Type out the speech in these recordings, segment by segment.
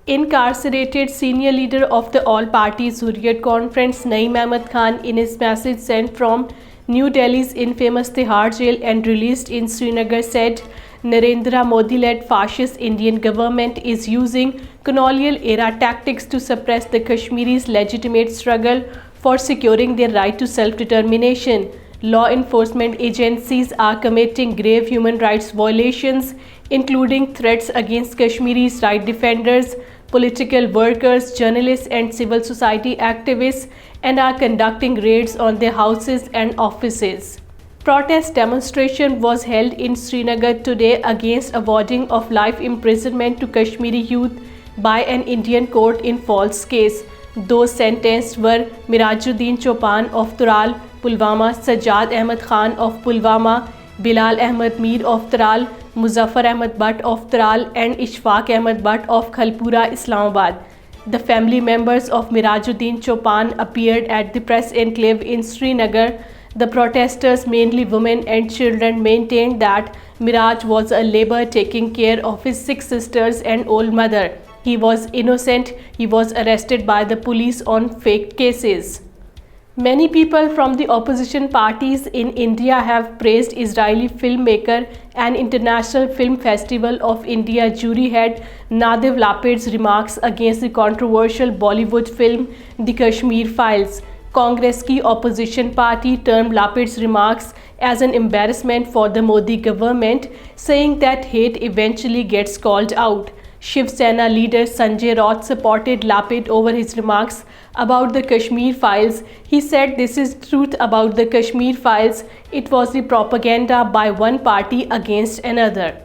Incarcerated senior leader of the All Parties Hurriyat Conference, Nayeem Ahmed Khan, in his message sent from New Delhi's infamous Tihar jail and released in Srinagar, said Narendra Modi-led fascist Indian government is using colonial-era tactics to suppress the Kashmiris' legitimate struggle for securing their right to self-determination. Law enforcement agencies are committing grave human rights violations, including threats against Kashmiris' right defenders, political workers, journalists, and civil society activists, and are conducting raids on their houses and offices. Protest demonstration was held in Srinagar today against awarding of life imprisonment to Kashmiri youth by an Indian court in false case. Those sentenced were Mirajuddin Chaupan of Tural, Pulwama, Sajjad Ahmed Khan of Pulwama, Bilal Ahmed Mir of Taral, Muzaffar Ahmed Butt of Taral, and Ishfaq Ahmed Butt of Khalpura, Islamabad. The family members of Mirajuddin Chaupan appeared at the press enclave in Srinagar. The protesters, mainly women and children, maintained that Miraj was a laborer taking care of his sick sisters and old mother. He was innocent. He was arrested by the police on fake cases. Many people from the opposition parties in India have praised Israeli filmmaker and International Film Festival of India jury head Nadav Lapid's remarks against the controversial Bollywood film The Kashmir Files. Congress की opposition party termed Lapid's remarks as an embarrassment for the Modi government, saying that hate eventually gets called out. Shiv Sena leader Sanjay Raut supported Lapid over his remarks about the Kashmir Files. He said this is truth about the Kashmir Files. It was the propaganda by one party against another.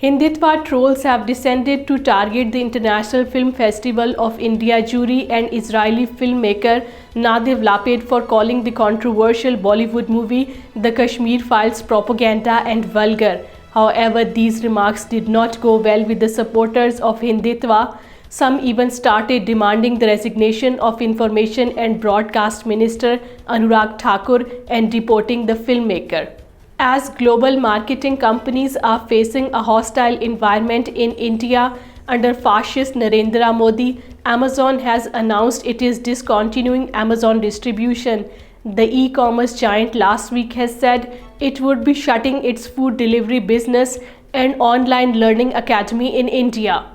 Hindutva trolls have descended to target the International Film Festival of India jury and Israeli filmmaker Nadav Lapid for calling the controversial Bollywood movie The Kashmir Files propaganda and vulgar. However, these remarks did not go well with the supporters of Hindutva. Some even started demanding the resignation of Information and Broadcast Minister Anurag Thakur and deporting the filmmaker. As global marketing companies are facing a hostile environment in India under fascist Narendra Modi, Amazon has announced it is discontinuing Amazon distribution. The e-commerce giant last week has said it would be shutting its food delivery business and online learning academy in India.